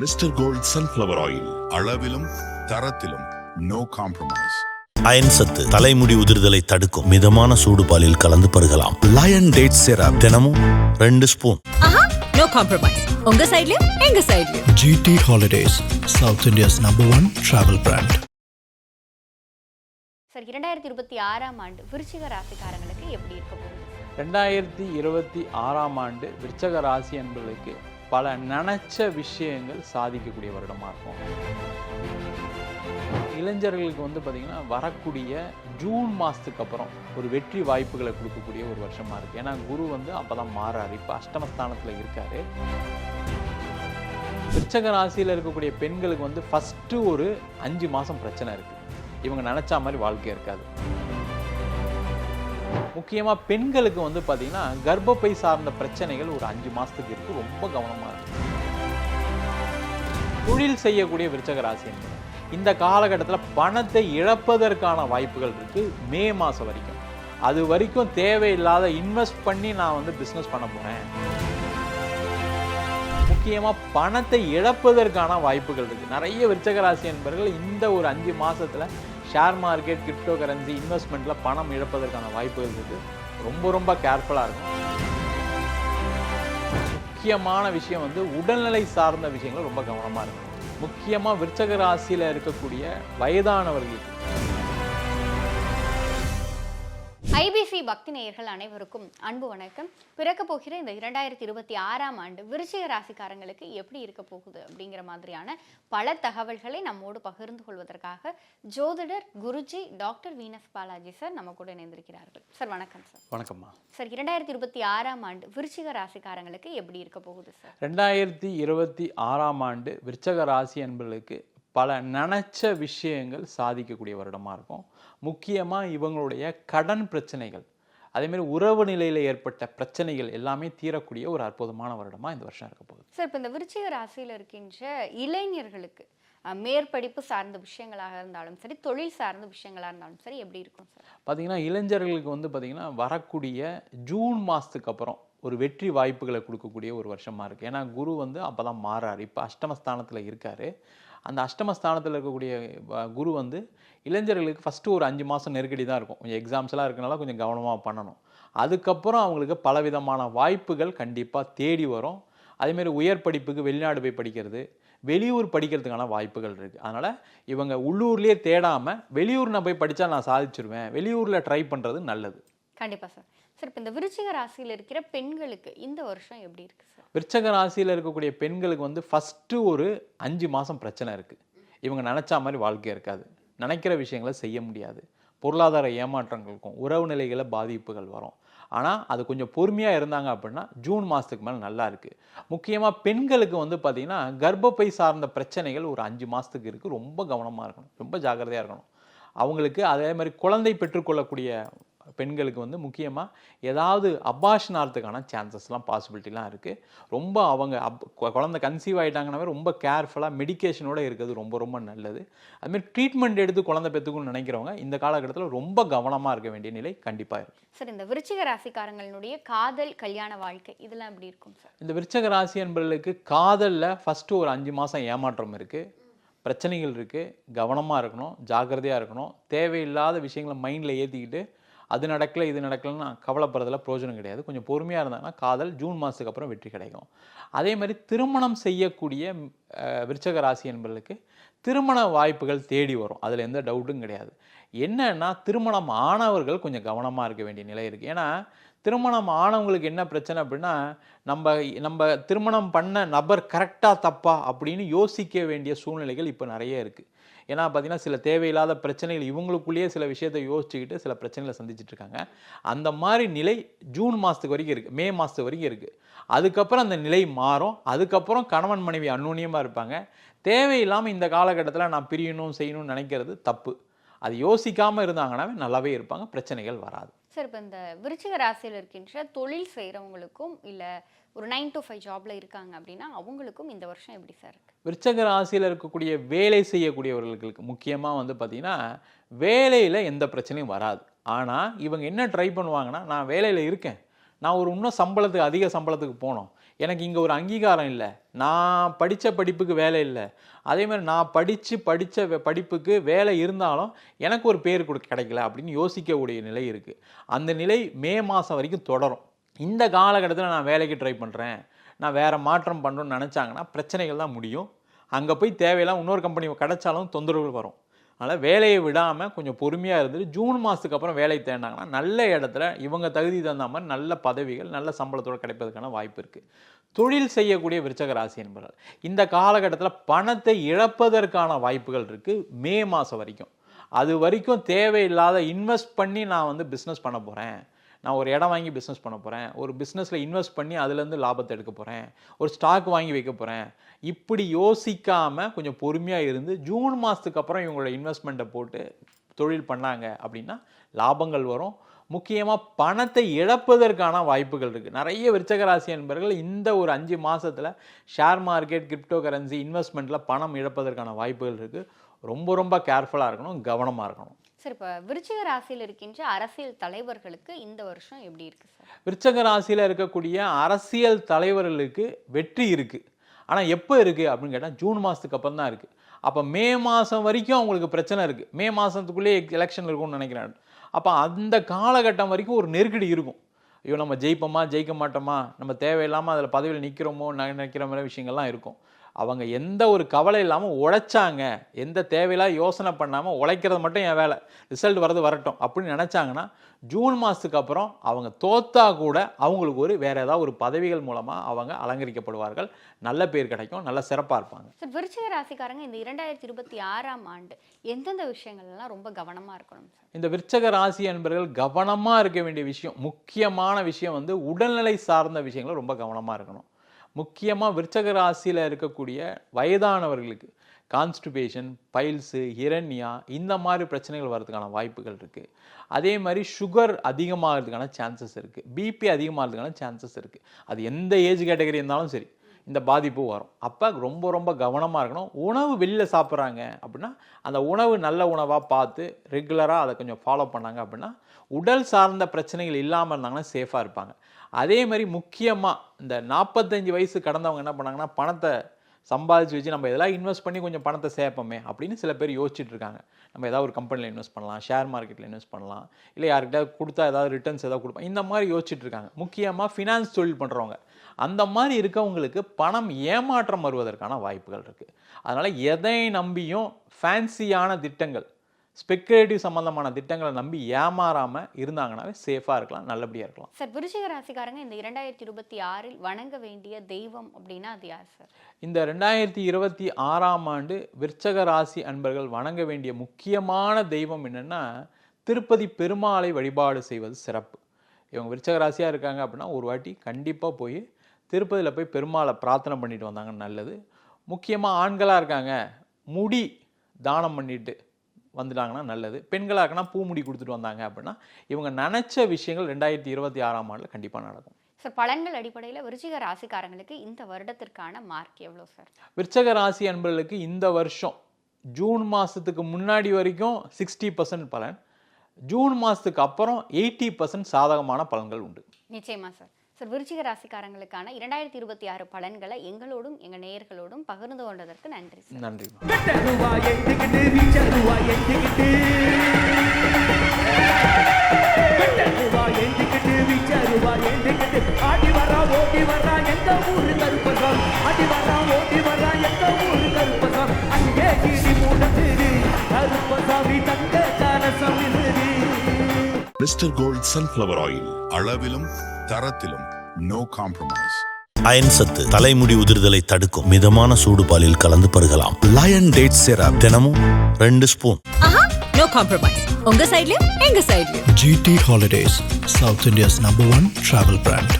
Mister gold sunflower oil, அளவிலும் தரத்திலும் no compromise. Iron சத்து தலைமுடி உதிர்தலை தடுக்கும். மிதமான சூடு பாலில் கலந்து பருகலாம். லயன் டேட் சிரப் தினமும் 2 ஸ்பூன். No compromise. உங்க சைடுலயும் எங்க சைடுலயும். GT Holidays, South India's #1 travel brand. Sir, 2026ஆம் ஆண்டு விருச்சிக ராசிக்காரங்களுக்கு எப்படி இருக்க போகுது? 2026ஆம் ஆண்டு விருச்சிக ராசி என்பவர்களுக்கு பல நினைச்ச விஷயங்கள் சாதிக்கக்கூடிய வருடமாக இருக்கும். இளைஞர்களுக்கு பார்த்திங்கன்னா வரக்கூடிய ஜூன் மாதத்துக்கு அப்புறம் ஒரு வெற்றி வாய்ப்புகளை கொடுக்கக்கூடிய ஒரு வருஷமாக இருக்குது. ஏன்னா குரு அப்போ தான் மாறாரு, இப்போ அஷ்டமஸ்தானத்தில் இருக்கார். விருச்சிக ராசியில் இருக்கக்கூடிய பெண்களுக்கு ஃபஸ்ட்டு ஒரு 5 மாதம் பிரச்சனை இருக்குது. இவங்க நினச்சா மாதிரி வாழ்க்கை இருக்காது. முக்கியமாக பெண்களுக்கு பார்த்திங்கன்னா கர்ப்பப்பை சார்ந்த பிரச்சனைகள் ஒரு 5 மாதத்துக்கு இருக்குது. ரொம்ப கவனமாக இருக்கும். தொழில் செய்யக்கூடிய விருச்சிக ராசி என்பது இந்த காலகட்டத்தில் பணத்தை இழப்பதற்கான வாய்ப்புகள் இருக்குது. மே மாதம் வரைக்கும் அது வரைக்கும் தேவையில்லாத இன்வெஸ்ட் பண்ணி நான் பிஸ்னஸ் பண்ண போகிறேன். முக்கியமாக பணத்தை இழப்பதற்கான வாய்ப்புகள் இருக்குது. நிறைய விருச்சிக ராசி என்பவர்கள் இந்த ஒரு 5 மாதத்தில் ஷேர் மார்க்கெட், கிரிப்டோ கரன்சி இன்வெஸ்ட்மெண்ட்டில் பணம் இழப்பதற்கான வாய்ப்புகள் இருக்குது. ரொம்ப ரொம்ப கேர்ஃபுல்லாக இருக்கும். முக்கியமான விஷயம் உடல்நிலை சார்ந்த விஷயங்கள் ரொம்ப கவனமாக இருக்கும். முக்கியமாக விருச்சிக ராசியில் இருக்கக்கூடிய வயதானவர்களுக்கு. ஐபிசி பக்தி நேயர்கள் அனைவருக்கும் அன்பு வணக்கம். பிறக்க போகிற இந்த 2026ஆம் ஆண்டு விருச்சிக ராசிக்காரங்களுக்கு எப்படி இருக்க போகுது அப்படிங்கிற மாதிரியான பல தகவல்களை நம்மோடு பகிர்ந்து கொள்வதற்காக ஜோதிடர் Guruji doctor Venus Balaji sir நம்ம கூட இணைந்திருக்கிறார்கள். சார் வணக்கம் சார். வணக்கம்மா. சார், 2026ஆம் ஆண்டு விருச்சிக ராசிக்காரங்களுக்கு எப்படி இருக்க போகுது சார்? 2026ஆம் ஆண்டு விருச்சிக ராசி என்பவர்களுக்கு பல நினைச்ச விஷயங்கள் சாதிக்கக்கூடிய வருடமாக இருக்கும். முக்கியமாக இவங்களுடைய கடன் பிரச்சனைகள், அதேமாதிரி உறவு நிலையில் ஏற்பட்ட பிரச்சனைகள் எல்லாமே தீரக்கூடிய ஒரு அற்புதமான வருடமாக இந்த வருஷம் இருக்க போகுது. சார், இப்போ இந்த விருச்சிக ராசியில் இருக்கின்ற இளைஞர்களுக்கு மேற்படிப்பு சார்ந்த விஷயங்களாக இருந்தாலும் சரி, தொழில் சார்ந்த விஷயங்களாக இருந்தாலும் சரி எப்படி இருக்கும் சார்? பார்த்தீங்கன்னா இளைஞர்களுக்கு பார்த்தீங்கன்னா வரக்கூடிய ஜூன் மாதத்துக்கு அப்புறம் ஒரு வெற்றி வாய்ப்புகளை கொடுக்கக்கூடிய ஒரு வருஷமாக இருக்குது. ஏன்னா குரு அப்போ தான் மாறாரு, இப்போ அஷ்டமஸ்தானத்தில் இருக்கார். அந்த அஷ்டமஸ்தானத்தில் இருக்கக்கூடிய குரு இளைஞர்களுக்கு ஃபஸ்ட்டு ஒரு 5 மாதம் நெருக்கடி தான் இருக்கும். கொஞ்சம் எக்ஸாம்ஸ்லாம் இருக்கனால கொஞ்சம் கவனமாக பண்ணணும். அதுக்கப்புறம் அவங்களுக்கு பலவிதமான வாய்ப்புகள் கண்டிப்பாக தேடி வரும். அதேமாரி உயர் படிப்புக்கு வெளிநாடு போய் படிக்கிறது, வெளியூர் படிக்கிறதுக்கான வாய்ப்புகள் இருக்குது. அதனால் இவங்க உள்ளூர்லேயே தேடாமல் வெளியூர் நான் போய் படித்தா நான் சாதிச்சிருவேன், வெளியூரில் ட்ரை பண்ணுறது நல்லது. கண்டிப்பாக சார். சார், இப்போ இந்த விருச்சிக ராசியில் இருக்கிற பெண்களுக்கு இந்த வருஷம் எப்படி இருக்குது சார்? விருச்சிக ராசியில் இருக்கக்கூடிய பெண்களுக்கு ஃபஸ்ட்டு ஒரு 5 மாதம் பிரச்சனை இருக்குது. இவங்க நினச்சா மாதிரி வாழ்க்கை இருக்காது, நினைக்கிற விஷயங்களை செய்ய முடியாது, பொருளாதார ஏமாற்றங்கள் இருக்கும், உறவு நிலைகளில் பாதிப்புகள் வரும். ஆனால் அது கொஞ்சம் பொறுமையாக இருந்தாங்க அப்படின்னா ஜூன் மாதத்துக்கு மேலே நல்லா இருக்குது. முக்கியமாக பெண்களுக்கு பார்த்திங்கன்னா கர்ப்பப்பை சார்ந்த பிரச்சனைகள் ஒரு 5 மாதத்துக்கு இருக்குது. ரொம்ப கவனமாக இருக்கணும், ரொம்ப ஜாக்கிரதையாக இருக்கணும். அவங்களுக்கு அதே மாதிரி குழந்தை பெற்றுக்கொள்ளக்கூடிய பெண்களுக்கு முக்கியமாக ஏதாவது அபாஷனாகிறதுக்கான சான்சஸ்லாம் பாசிபிலிட்டிலாம் இருக்குது. ரொம்ப அவங்க குழந்தை கன்சீவ் ஆகிட்டாங்கன்னாவே ரொம்ப கேர்ஃபுல்லாக மெடிக்கேஷனோடு இருக்கிறது ரொம்ப ரொம்ப நல்லது. அதுமாதிரி ட்ரீட்மெண்ட் எடுத்து குழந்தை பெற்றுக்கணும்னு நினைக்கிறவங்க இந்த காலகட்டத்தில் ரொம்ப கவனமாக இருக்க வேண்டிய நிலை கண்டிப்பாக இருக்குது. சார், இந்த விருச்சிக ராசிக்காரங்களுடைய காதல் கல்யாண வாழ்க்கை இதெல்லாம் எப்படி இருக்கும் சார்? இந்த விருச்சிக ராசி என்பவர்களுக்கு காதலில் ஃபஸ்ட்டு ஒரு 5 மாதம் ஏமாற்றம் இருக்குது, பிரச்சனைகள் இருக்குது. கவனமாக இருக்கணும், ஜாக்கிரதையாக இருக்கணும். தேவையில்லாத விஷயங்களை மைண்டில் ஏற்றிக்கிட்டு அது நடக்கலை இது நடக்கலைன்னா கவலைப்படுறதுல பிரயோஜனம் கிடையாது. கொஞ்சம் பொறுமையாக இருந்தாங்கன்னா காதல் ஜூன் மாதத்துக்கு அப்புறம் வெற்றி கிடைக்கும். அதே மாதிரி திருமணம் செய்யக்கூடிய விருச்சிக ராசி என்பவர்களுக்கு திருமண வாய்ப்புகள் தேடி வரும், அதில் எந்த டவுட்டும் கிடையாது. என்னன்னா திருமணம் ஆனவர்கள் கொஞ்சம் கவனமாக இருக்க வேண்டிய நிலை இருக்குது. ஏன்னா திருமணம் ஆனவங்களுக்கு என்ன பிரச்சனை அப்படின்னா நம்ம திருமணம் பண்ண நபர் கரெக்டாக தப்பா அப்படின்னு யோசிக்க வேண்டிய சூழ்நிலைகள் இப்போ நிறைய இருக்குது. ஏன்னா பார்த்தீங்கன்னா சில தேவையில்லாத பிரச்சனைகள் இவங்களுக்குள்ளேயே சில விஷயத்தை யோசிச்சுக்கிட்டு சில பிரச்சனைகளை சந்திச்சுட்டு இருக்காங்க. அந்த மாதிரி நிலை ஜூன் மாதத்துக்கு வரைக்கும் இருக்குது, மே மாதத்துக்கு வரைக்கும் இருக்குது. அதுக்கப்புறம் அந்த நிலை மாறும். அதுக்கப்புறம் கணவன் மனைவி அந்யோன்யமாக இருப்பாங்க. தேவையில்லாமல் இந்த காலகட்டத்தில் நான் பிரியணும் செய்யணும்னு நினைக்கிறது தப்பு. அது யோசிக்காமல் இருந்தாங்கன்னாவே நல்லாவே இருப்பாங்க, பிரச்சனைகள் வராது. சார், இப்போ இந்த விருச்சிக ராசியில் இருக்கின்ற தொழில் செய்கிறவங்களுக்கும் இல்லை ஒரு 9 to 5 ஜாப்ல இருக்காங்க அப்படின்னா அவங்களுக்கும் இந்த வருஷம் எப்படி சார் இருக்கு? விருச்சிக ராசியில் இருக்கக்கூடிய வேலை செய்யக்கூடியவர்களுக்கு முக்கியமாக பார்த்தீங்கன்னா வேலையில் எந்த பிரச்சனையும் வராது. ஆனால் இவங்க என்ன ட்ரை பண்ணுவாங்கன்னா, நான் வேலையில் இருக்கேன், நான் ஒரு இன்னும் அதிக சம்பளத்துக்கு போகணும், எனக்கு இங்கே ஒரு அங்கீகாரம் இல்லை, நான் படித்த படிப்புக்கு வேலை இல்லை, அதே மாதிரி நான் படித்த படிப்புக்கு வேலை இருந்தாலும் எனக்கு ஒரு பேர் கிடைக்கல அப்படின்னு யோசிக்கக்கூடிய நிலை இருக்குது. அந்த நிலை மே மாதம் வரைக்கும் தொடரும். இந்த காலகட்டத்தில் நான் வேலைக்கு ட்ரை பண்ணுறேன், நான் வேறு மாற்றம் பண்ணுறோன்னு நினச்சாங்கன்னா பிரச்சனைகள் தான் முடியும். அங்கே போய் தேவையில்லாம் இன்னொரு கம்பெனி கிடைச்சாலும் தொந்தரவுகள் வரும். அதனால் வேலையை விடாமல் கொஞ்சம் பொறுமையாக இருந்துட்டு ஜூன் மாதத்துக்கு அப்புறம் வேலை தேடினாங்கன்னா நல்ல இடத்துல இவங்க தகுதி தகுந்த மாதிரி நல்ல பதவிகள் நல்ல சம்பளத்தோடு கிடைப்பதற்கான வாய்ப்பு இருக்குது. தொழில் செய்யக்கூடிய விருச்சக ராசி என்பவர்கள் இந்த காலகட்டத்தில் பணத்தை இழப்பதற்கான வாய்ப்புகள் இருக்குது மே மாதம் வரைக்கும். அது வரைக்கும் தேவையில்லாத இன்வெஸ்ட் பண்ணி நான் பிஸ்னஸ் பண்ண போகிறேன், நான் ஒரு இடம் வாங்கி பிஸ்னஸ் பண்ண போகிறேன், ஒரு பிஸ்னஸில் இன்வெஸ்ட் பண்ணி அதுலேருந்து லாபத்தை எடுக்க போகிறேன், ஒரு ஸ்டாக் வாங்கி வைக்க போகிறேன், இப்படி யோசிக்காமல் கொஞ்சம் பொறுமையாக இருந்து ஜூன் மாதத்துக்கு அப்புறம் இவங்களோட இன்வெஸ்ட்மெண்ட்டை போட்டு தொழில் பண்ணாங்க அப்படின்னா லாபங்கள் வரும். முக்கியமாக பணத்தை இழப்பதற்கான வாய்ப்புகள் இருக்குது. நிறைய விருச்சக ராசி என்பவர்கள் இந்த ஒரு 5 மாதத்தில் ஷேர் மார்க்கெட், கிரிப்டோ கரன்சி, இன்வெஸ்ட்மெண்ட்டில் பணம் இழப்பதற்கான வாய்ப்புகள் இருக்குது. ரொம்ப கேர்ஃபுல்லாக இருக்கணும், கவனமாக இருக்கணும். சார், இப்போ விருச்சிக ராசியில் இருக்கின்ற அரசியல் தலைவர்களுக்கு இந்த வருஷம் எப்படி இருக்குது சார்? விருச்சக ராசியில் இருக்கக்கூடிய அரசியல் தலைவர்களுக்கு வெற்றி இருக்குது. ஆனால் எப்போ இருக்குது அப்படின்னு கேட்டால் ஜூன் மாதத்துக்கு அப்புறம் தான் இருக்குது. அப்போ மே மாதம் வரைக்கும் அவங்களுக்கு பிரச்சனை இருக்குது. மே மாதத்துக்குள்ளேயே எலெக்ஷன் இருக்கும்னு நினைக்கிறாங்க. அப்போ அந்த காலகட்டம் வரைக்கும் ஒரு நெருக்கடி இருக்கும். ஐயோ, நம்ம ஜெயிப்போமா ஜெயிக்க மாட்டோமா, நம்ம தேவையில்லாமல் அதில் பதவியில் நிற்கிறோமோ நினைக்கிற மாதிரி விஷயங்கள்லாம் இருக்கும். அவங்க எந்த ஒரு கவலை இல்லாமல் உழைச்சாங்க, எந்த தேவையில்லாத யோசனை பண்ணாமல் உழைக்கிறது மட்டும் என் வேலை, ரிசல்ட் வரட்டும் அப்படின்னு நினச்சாங்கன்னா ஜூன் மாதத்துக்கு அப்புறம் அவங்க தோத்தா கூட அவங்களுக்கு வேறு ஏதாவது ஒரு பதவிகள் மூலமாக அவங்க அலங்கரிக்கப்படுவார்கள், நல்ல பேர் கிடைக்கும், நல்ல சிறப்பாக இருப்பாங்க. சார், விருச்சிக ராசிக்காரங்க இந்த 2026ஆம் ஆண்டு எந்தெந்த விஷயங்கள்லாம் ரொம்ப கவனமாக இருக்கணும் சார்? இந்த விருச்சக ராசி என்பவர்கள் கவனமாக இருக்க வேண்டிய விஷயம், முக்கியமான விஷயம் உடல்நிலை சார்ந்த விஷயங்கள் ரொம்ப கவனமாக இருக்கணும். முக்கியமாக விருச்சக ராசியில் இருக்கக்கூடிய வயதானவர்களுக்கு கான்ஸ்டிபேஷன், பைல்ஸு, ஹிரண்யா இந்த மாதிரி பிரச்சனைகள் வர்றதுக்கான வாய்ப்புகள் இருக்குது. அதே மாதிரி சுகர் அதிகமாகிறதுக்கான சான்சஸ் இருக்குது, பிபி அதிகமாகிறதுக்கான சான்சஸ் இருக்குது. அது எந்த ஏஜ் கேட்டகரி இருந்தாலும் சரி இந்த பாதிப்பு வரும். அப்போ ரொம்ப கவனமாக இருக்கணும். உணவு வெளியில் சாப்பிட்றாங்க அப்படின்னா அந்த உணவு நல்ல உணவாக பார்த்து ரெகுலராக அதை கொஞ்சம் ஃபாலோ பண்ணாங்க அப்படின்னா உடல் சார்ந்த பிரச்சனைகள் இல்லாமல் இருந்தாங்கன்னா சேஃபாக இருப்பாங்க. அதே மாதிரி முக்கியமாக இந்த 45 வயசு கடந்தவங்க என்ன பண்ணாங்கன்னா பணத்தை சம்பாதிச்சு வச்சு நம்ம இதெல்லாம் இன்வெஸ்ட் பண்ணி கொஞ்சம் பணத்தை சேர்ப்போமே அப்படின்னு சில பேர் யோசிச்சுட்டு இருக்காங்க. நம்ம ஏதாவது ஒரு கம்பெனியில் இன்வெஸ்ட் பண்ணலாம், ஷேர் மார்க்கெட்டில் இன்வெஸ்ட் பண்ணலாம், இல்லை யார்கிட்ட கொடுத்தா ஏதாவது ரிட்டர்ன்ஸ் ஏதாவது கொடுப்போம், இந்த மாதிரி யோசிச்சுட்டு இருக்காங்க. முக்கியமாக ஃபினான்ஸ் தொழில் பண்ணுறவங்க அந்த மாதிரி இருக்கவங்களுக்கு பணம் ஏமாற்றம் வருவதற்கான வாய்ப்புகள் இருக்குது. அதனால் எதை நம்பியும் ஃபேன்சியான திட்டங்கள், ஸ்பெக்குலேட்டிவ் சம்பந்தமான திட்டங்களை நம்பி ஏமாறாமல் இருந்தாங்கன்னாவே சேஃபாக இருக்கலாம், நல்லபடியாக இருக்கலாம். சார், விருச்சிக ராசிக்காரங்க இந்த 2026இல் வணங்க வேண்டிய தெய்வம் அப்படின்னா அது யார் சார்? இந்த 2026ஆம் ஆண்டு விருச்சக ராசி அன்பர்கள் வணங்க வேண்டிய முக்கியமான தெய்வம் என்னென்னா திருப்பதி பெருமாளை வழிபாடு செய்வது சிறப்பு. இவங்க விருச்சக ராசியாக இருக்காங்க அப்படின்னா ஒரு வாட்டி கண்டிப்பாக போய் திருப்பதியில் போய் பெருமாளை பிரார்த்தனை பண்ணிட்டு வந்தாங்க நல்லது. முக்கியமாக ஆண்களாக இருக்காங்க முடி தானம் பண்ணிட்டு வந்துட்டாங்கன்னா நல்லது. பெண்களாக இருக்குன்னா பூமுடி கொடுத்துட்டு வந்தாங்க அப்படின்னா இவங்க நினச்ச விஷயங்கள் 2026ஆம் ஆண்டில் கண்டிப்பாக நடக்கும். சார், பலன்கள் அடிப்படையில் விருச்சிக ராசிக்காரங்களுக்கு இந்த வருடத்திற்கான மார்க் எவ்வளோ சார்? விருச்சக ராசி அன்பர்களுக்கு இந்த வருஷம் ஜூன் மாதத்துக்கு முன்னாடி வரைக்கும் 60% பலன், ஜூன் மாதத்துக்கு அப்புறம் 80% சாதகமான பலன்கள் உண்டு. நிச்சயமா சார். சார், விருச்சிக ராசிக்காரங்களுக்கான 2026 பலன்களை எங்களோடும் எங்கள் நேயர்களோடும் பகிர்ந்து கொண்டதற்கு நன்றி சார். நன்றி. மிஸ்டர் கோல்ட் சன்ஃப்ளவர் ஆயில், அளவிலும் தரத்திலும் நோ காம்ப்ரமைஸ். அயன் சத்து தலைமுடி உதிர்தலை தடுக்கும் மிதமான சூடு பாலில் கலந்து பருகலாம். லயன் டேட் சிரப் தினமும் 2 ஸ்பூன். No compromise. உங்க சைடுலயும் எங்க சைடுலயும். GT Holidays, South India's #1 travel brand.